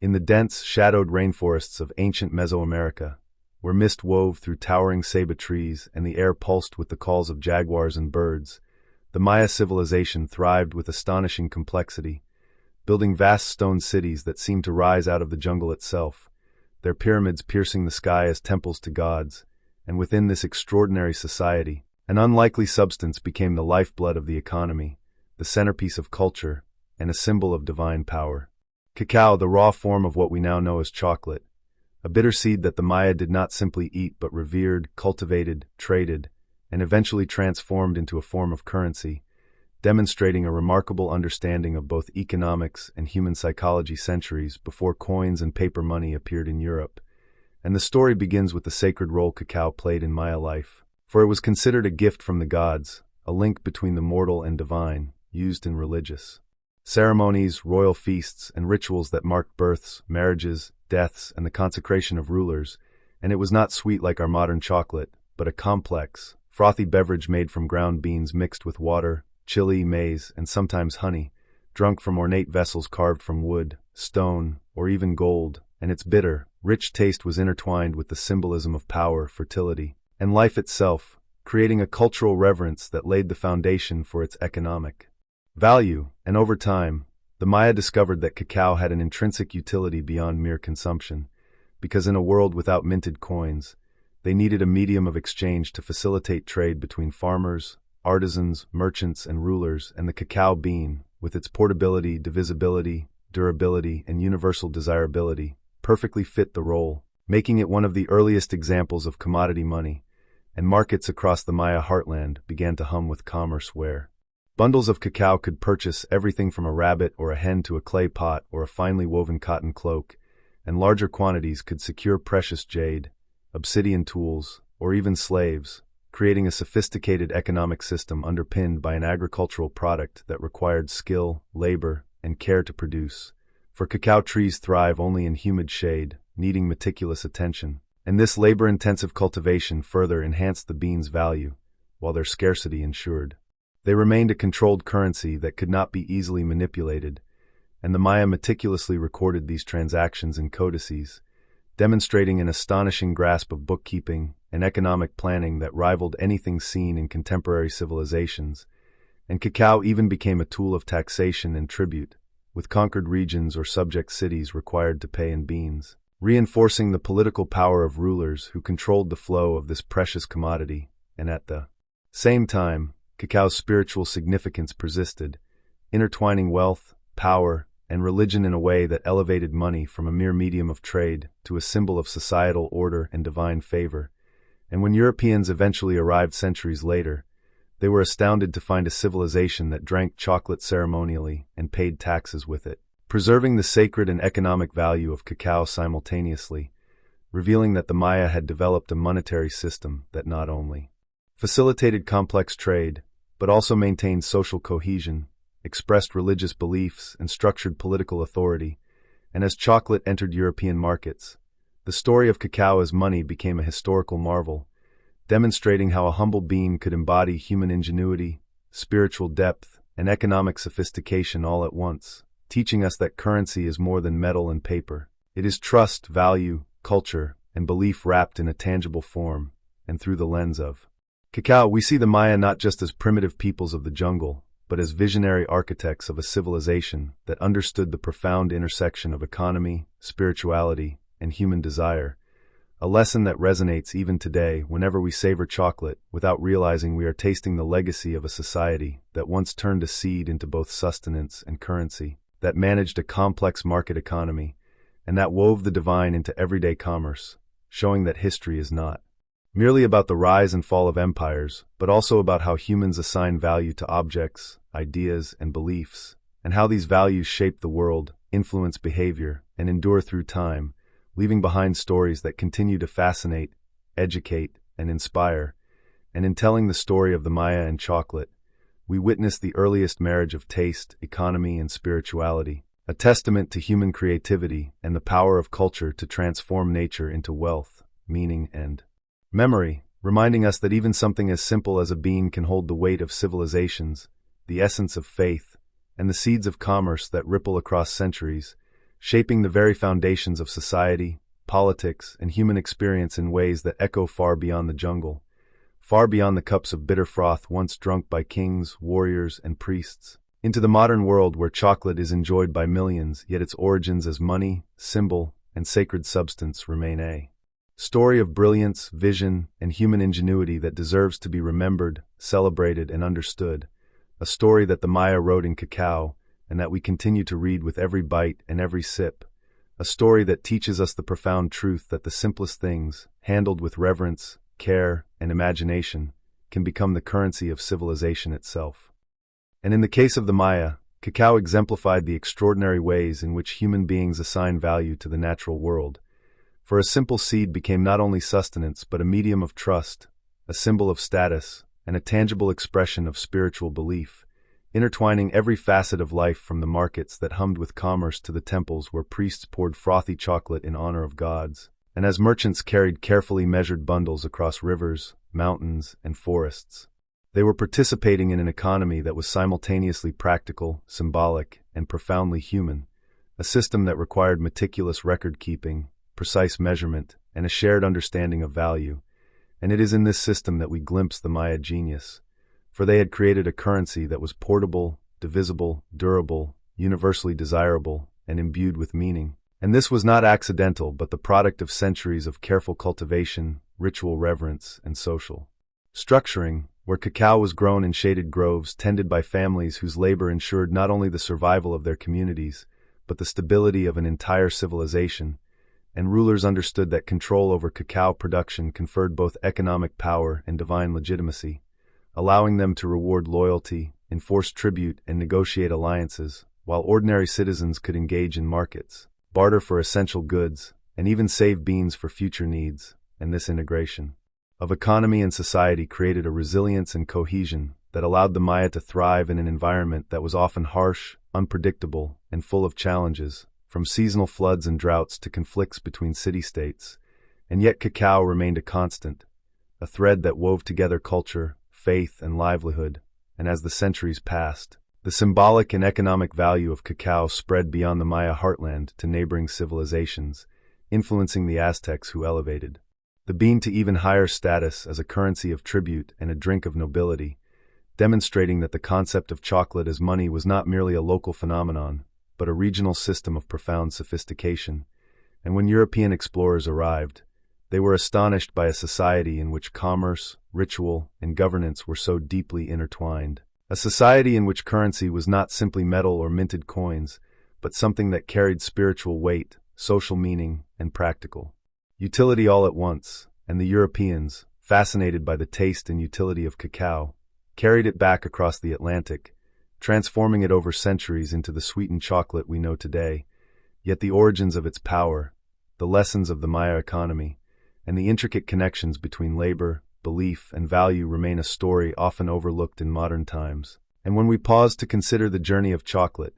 In the dense, shadowed rainforests of ancient Mesoamerica, where mist wove through towering ceiba trees and the air pulsed with the calls of jaguars and birds, the Maya civilization thrived with astonishing complexity, building vast stone cities that seemed to rise out of the jungle itself, their pyramids piercing the sky as temples to gods. And within this extraordinary society, an unlikely substance became the lifeblood of the economy, the centerpiece of culture, and a symbol of divine power. Cacao, the raw form of what we now know as chocolate, a bitter seed that the Maya did not simply eat but revered, cultivated, traded, and eventually transformed into a form of currency, demonstrating a remarkable understanding of both economics and human psychology centuries before coins and paper money appeared in Europe. And the story begins with the sacred role cacao played in Maya life, for it was considered a gift from the gods, a link between the mortal and divine, used in religious ceremonies, royal feasts, and rituals that marked births, marriages, deaths, and the consecration of rulers. And it was not sweet like our modern chocolate, but a complex, frothy beverage made from ground beans mixed with water, chili, maize, and sometimes honey, drunk from ornate vessels carved from wood, stone, or even gold, and its bitter, rich taste was intertwined with the symbolism of power, fertility, and life itself, creating a cultural reverence that laid the foundation for its economic value. And over time, the Maya discovered that cacao had an intrinsic utility beyond mere consumption, because in a world without minted coins, they needed a medium of exchange to facilitate trade between farmers, artisans, merchants, and rulers, and the cacao bean, with its portability, divisibility, durability, and universal desirability, perfectly fit the role, making it one of the earliest examples of commodity money, and markets across the Maya heartland began to hum with commerce where bundles of cacao could purchase everything from a rabbit or a hen to a clay pot or a finely woven cotton cloak, and larger quantities could secure precious jade, obsidian tools, or even slaves, creating a sophisticated economic system underpinned by an agricultural product that required skill, labor, and care to produce. For cacao trees thrive only in humid shade, needing meticulous attention, and this labor-intensive cultivation further enhanced the bean's value, while their scarcity ensured they remained a controlled currency that could not be easily manipulated, and the Maya meticulously recorded these transactions in codices, demonstrating an astonishing grasp of bookkeeping and economic planning that rivaled anything seen in contemporary civilizations. And cacao even became a tool of taxation and tribute, with conquered regions or subject cities required to pay in beans, reinforcing the political power of rulers who controlled the flow of this precious commodity. And at the same time, cacao's spiritual significance persisted, intertwining wealth, power, and religion in a way that elevated money from a mere medium of trade to a symbol of societal order and divine favor. And when Europeans eventually arrived centuries later, they were astounded to find a civilization that drank chocolate ceremonially and paid taxes with it, preserving the sacred and economic value of cacao simultaneously, revealing that the Maya had developed a monetary system that not only facilitated complex trade, but also maintained social cohesion, expressed religious beliefs, and structured political authority. And as chocolate entered European markets, the story of cacao as money became a historical marvel, demonstrating how a humble bean could embody human ingenuity, spiritual depth, and economic sophistication all at once, teaching us that currency is more than metal and paper. It is trust, value, culture, and belief wrapped in a tangible form. And through the lens of cacao, we see the Maya not just as primitive peoples of the jungle, but as visionary architects of a civilization that understood the profound intersection of economy, spirituality, and human desire, a lesson that resonates even today whenever we savor chocolate without realizing we are tasting the legacy of a society that once turned a seed into both sustenance and currency, that managed a complex market economy, and that wove the divine into everyday commerce, showing that history is not merely about the rise and fall of empires, but also about how humans assign value to objects, ideas, and beliefs, and how these values shape the world, influence behavior, and endure through time, leaving behind stories that continue to fascinate, educate, and inspire. And in telling the story of the Maya and chocolate, we witness the earliest marriage of taste, economy, and spirituality, a testament to human creativity and the power of culture to transform nature into wealth, meaning, and memory, reminding us that even something as simple as a bean can hold the weight of civilizations, the essence of faith, and the seeds of commerce that ripple across centuries, shaping the very foundations of society, politics, and human experience in ways that echo far beyond the jungle, far beyond the cups of bitter froth once drunk by kings, warriors, and priests, into the modern world where chocolate is enjoyed by millions, yet its origins as money, symbol, and sacred substance remain a story of brilliance, vision, and human ingenuity that deserves to be remembered, celebrated, and understood, a story that the Maya wrote in cacao and that we continue to read with every bite and every sip, a story that teaches us the profound truth that the simplest things, handled with reverence, care, and imagination, can become the currency of civilization itself. And in the case of the Maya, cacao exemplified the extraordinary ways in which human beings assign value to the natural world, for a simple seed became not only sustenance but a medium of trust, a symbol of status, and a tangible expression of spiritual belief, intertwining every facet of life from the markets that hummed with commerce to the temples where priests poured frothy chocolate in honor of gods, and as merchants carried carefully measured bundles across rivers, mountains, and forests. They were participating in an economy that was simultaneously practical, symbolic, and profoundly human, a system that required meticulous record-keeping, precise measurement, and a shared understanding of value. And it is in this system that we glimpse the Maya genius, for they had created a currency that was portable, divisible, durable, universally desirable, and imbued with meaning. And this was not accidental, but the product of centuries of careful cultivation, ritual reverence, and social structuring, where cacao was grown in shaded groves tended by families whose labor ensured not only the survival of their communities, but the stability of an entire civilization, and rulers understood that control over cacao production conferred both economic power and divine legitimacy, allowing them to reward loyalty, enforce tribute, and negotiate alliances, while ordinary citizens could engage in markets, barter for essential goods, and even save beans for future needs. And this integration of economy and society created a resilience and cohesion that allowed the Maya to thrive in an environment that was often harsh, unpredictable, and full of challenges, from seasonal floods and droughts to conflicts between city-states. And yet cacao remained a constant, a thread that wove together culture, faith, and livelihood. And as the centuries passed, the symbolic and economic value of cacao spread beyond the Maya heartland to neighboring civilizations, influencing the Aztecs who elevated the bean to even higher status as a currency of tribute and a drink of nobility, demonstrating that the concept of chocolate as money was not merely a local phenomenon, but a regional system of profound sophistication. And when European explorers arrived, they were astonished by a society in which commerce, ritual, and governance were so deeply intertwined. A society in which currency was not simply metal or minted coins, but something that carried spiritual weight, social meaning, and practical utility all at once. And the Europeans, fascinated by the taste and utility of cacao, carried it back across the Atlantic, transforming it over centuries into the sweetened chocolate we know today. Yet the origins of its power, the lessons of the Maya economy, and the intricate connections between labor, belief, and value remain a story often overlooked in modern times. And when we pause to consider the journey of chocolate,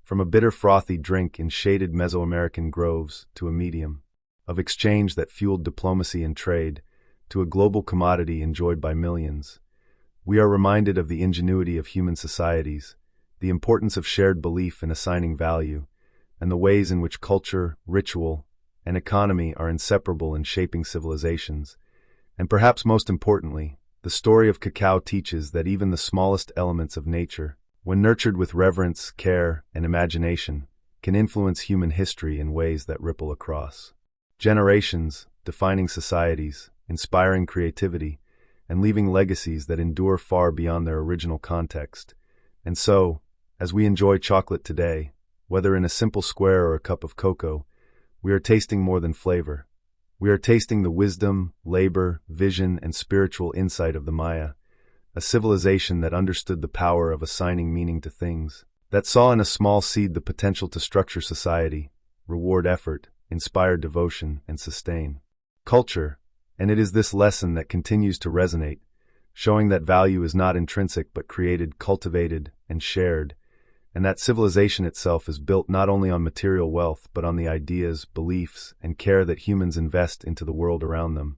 from a bitter frothy drink in shaded Mesoamerican groves to a medium of exchange that fueled diplomacy and trade, to a global commodity enjoyed by millions, we are reminded of the ingenuity of human societies, the importance of shared belief in assigning value, and the ways in which culture, ritual, and economy are inseparable in shaping civilizations. And perhaps most importantly, the story of cacao teaches that even the smallest elements of nature, when nurtured with reverence, care, and imagination, can influence human history in ways that ripple across generations, defining societies, inspiring creativity, and leaving legacies that endure far beyond their original context. And so, as we enjoy chocolate today, whether in a simple square or a cup of cocoa, we are tasting more than flavor. We are tasting the wisdom, labor, vision, and spiritual insight of the Maya, a civilization that understood the power of assigning meaning to things, that saw in a small seed the potential to structure society, reward effort, inspire devotion, and sustain culture. And it is this lesson that continues to resonate, showing that value is not intrinsic but created, cultivated, and shared, and that civilization itself is built not only on material wealth but on the ideas, beliefs, and care that humans invest into the world around them,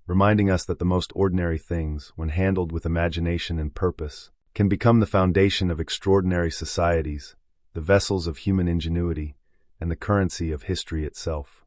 reminding us that the most ordinary things, when handled with imagination and purpose, can become the foundation of extraordinary societies, the vessels of human ingenuity, and the currency of history itself.